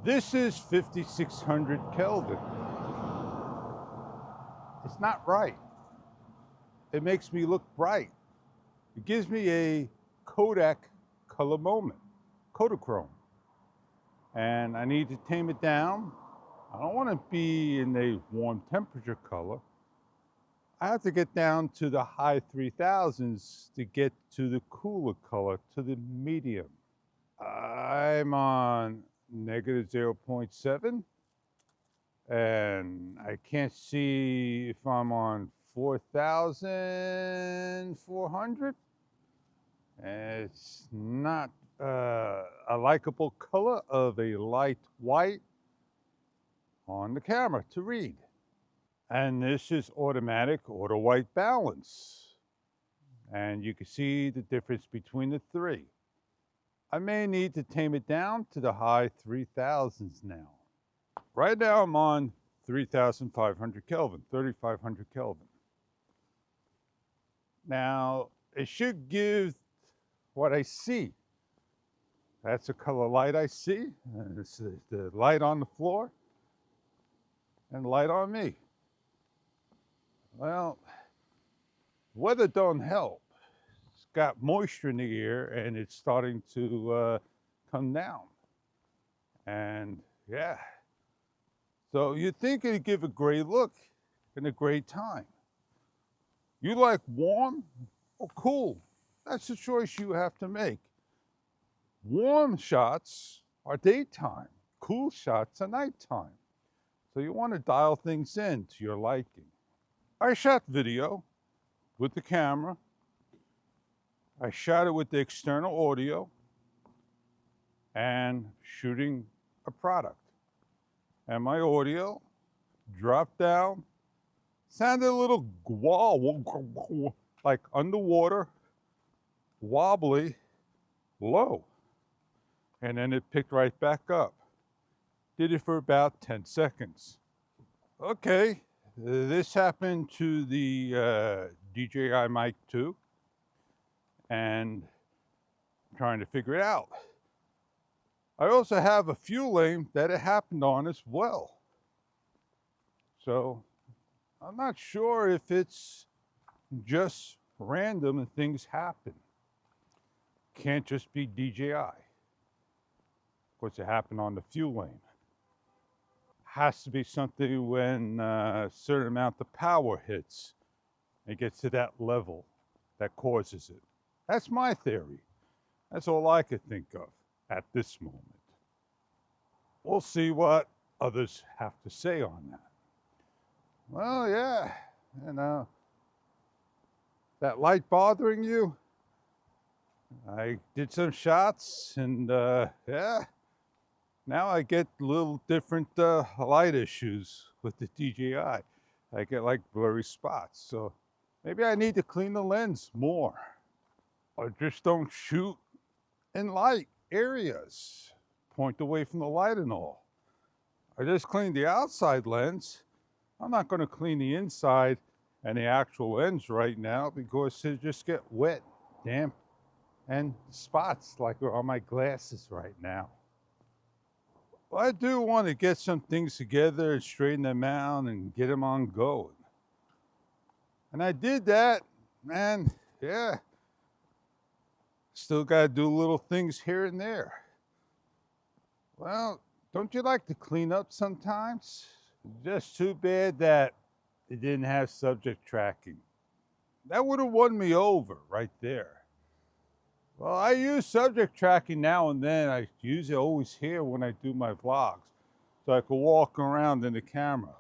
This is 5600 Kelvin. It's not right. It makes me look bright. It gives me a Kodak color moment, Kodachrome. And I need to tame it down. I don't want to be in a warm temperature color. I have to get down to the high 3000s to get to the cooler color, to the medium. I'm on negative 0.7, and I can't see if I'm on 4400. It's not a likable color of a light white on the camera to read. And this is automatic auto white balance. And you can see the difference between the three. I may need to tame it down to the high 3000s now. Right now I'm on 3500 Kelvin, 3500 Kelvin. Now it should give what I see. That's the color light I see. And it's the light on the floor and light on me. Well, weather don't help. It's got moisture in the air and it's starting to come down. And yeah, so you'd think it'd give a gray look and a gray time. You like warm? Oh, cool. That's the choice you have to make. Warm shots are daytime. Cool shots are nighttime. So you want to dial things in to your liking. I shot video with the camera. I shot it with the external audio and shooting a product. And my audio dropped down, sounded a little like underwater, wobbly, low. And then it picked right back up. Did it for about 10 seconds. Okay, this happened to the DJI Mic 2, and I'm trying to figure it out. I also have a fuel lane that it happened on as well. So I'm not sure if it's just random and things happen. Can't just be DJI. Of course, it happened on the fuel lane. Has to be something when a certain amount of power hits. It gets to that level that causes it. That's my theory. That's all I could think of at this moment. We'll see what others have to say on that. Well, yeah, you know, that light bothering you? I did some shots and yeah, now I get little different light issues with the DJI. I get like blurry spots. So maybe I need to clean the lens more, or just don't shoot in light areas. Point away from the light and all. I just cleaned the outside lens. I'm not going to clean the inside and the actual lens right now because it just get wet, damp, and spots like on my glasses right now. Well, I do want to get some things together and straighten them out and get them on going. And I did that, and yeah, still got to do little things here and there. Well, don't you like to clean up sometimes? Just too bad that it didn't have subject tracking. That would have won me over right there. Well, I use subject tracking now and then. I use it always here when I do my vlogs, so I can walk around in the camera.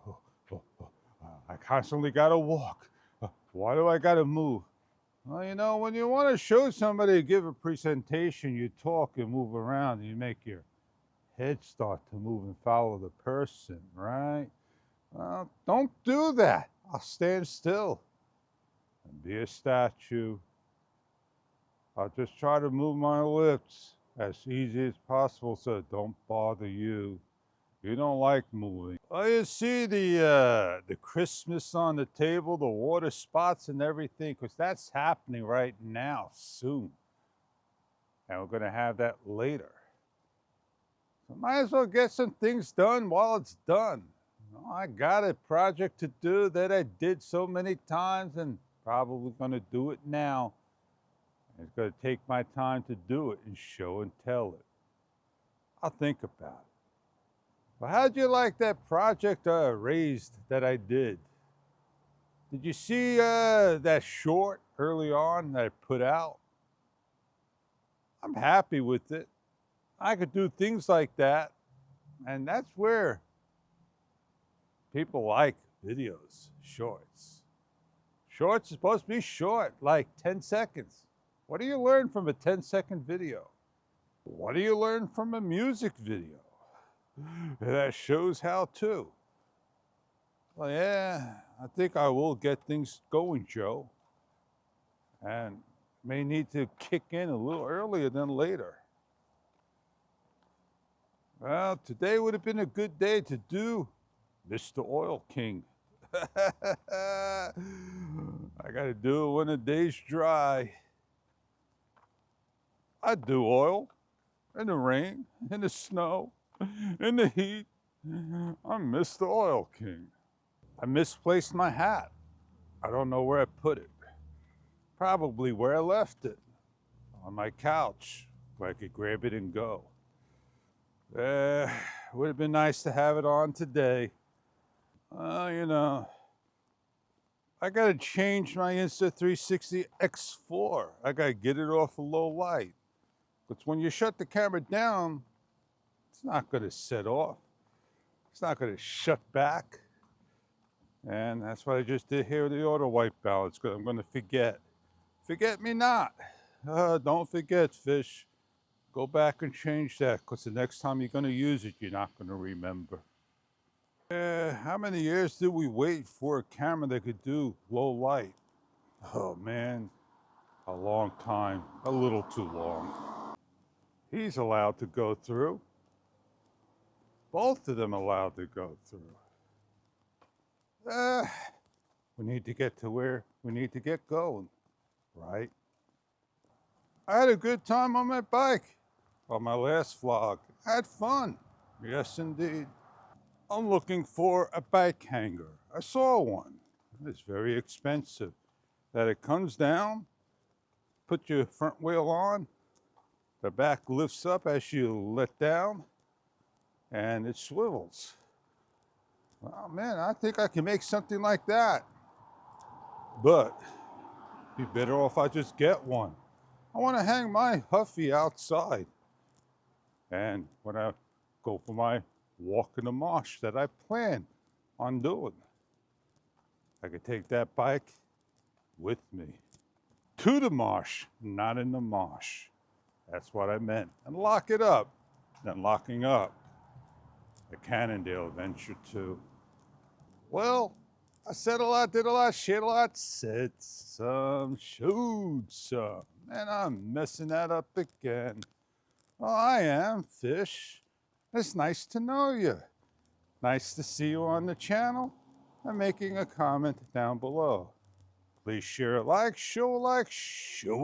I constantly gotta walk. Why do I gotta move? Well, you know, when you want to show somebody, give a presentation, you talk and move around, and you make your head start to move and follow the person, right? Well, don't do that. I'll stand still and be a statue. I'll just try to move my lips as easy as possible so it don't bother you. You don't like moving. Well, you see the Christmas on the table, the water spots and everything, because that's happening right now, soon. And we're going to have that later. So Might as well get some things done while it's done. I got a project to do that I did so many times and probably going to do it now. It's going to take my time to do it and show and tell it. I'll think about it. Well, how'd you like that project raised that I did? Did you see that short early on that I put out? I'm happy with it. I could do things like that, and that's where people like videos, shorts. Shorts are supposed to be short, like 10 seconds. What do you learn from a 10-second video? What do you learn from a music video? That shows how to. Well, yeah, I think I will get things going, Joe. And may need to kick in a little earlier than later. Well, today would have been a good day to do Mr. Oil King. I gotta do it when the day's dry. I do oil in the rain, in the snow, in the heat. I'm Mr. Oil King. I misplaced my hat. I don't know where I put it. Probably where I left it. On my couch, where I could grab it and go. Would have been nice to have it on today. You know, I gotta change my Insta360 X4. I gotta get it off a low light. But when you shut the camera down, it's not gonna set off. It's not gonna shut back. And that's what I just did here with the auto white balance, because I'm gonna forget. Forget me not. Don't forget, fish. Go back and change that, because the next time you're gonna use it, you're not gonna remember. How many years did we wait for a camera that could do low light? Oh man, a long time, a little too long. He's allowed to go through. Both of them allowed to go through. We need to get to where we need to get going, right? I had a good time on my bike on my last vlog. I had fun. Yes, indeed. I'm looking for a bike hanger. I saw one. It's very expensive. That it comes down, put your front wheel on, the back lifts up as you let down, and it swivels. Oh man, I think I can make something like that. But be better off I just get one. I want to hang my Huffy outside. And when I go for my walk in the marsh that I plan on doing, I could take that bike with me to the marsh, not in the marsh. That's what I meant. And lock it up. Then locking up the Cannondale Adventure 2. Well, I said a lot, did a lot, shared a lot, said some, showed some, and I'm messing that up again. Well, I am, Fish. It's nice to know you. Nice to see you on the channel and making a comment down below. Please share a like, show a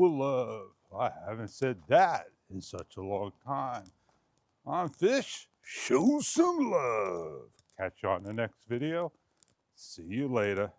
love. I haven't said that in such a long time. I'm Fish, show some love. Catch you on the next video. See you later.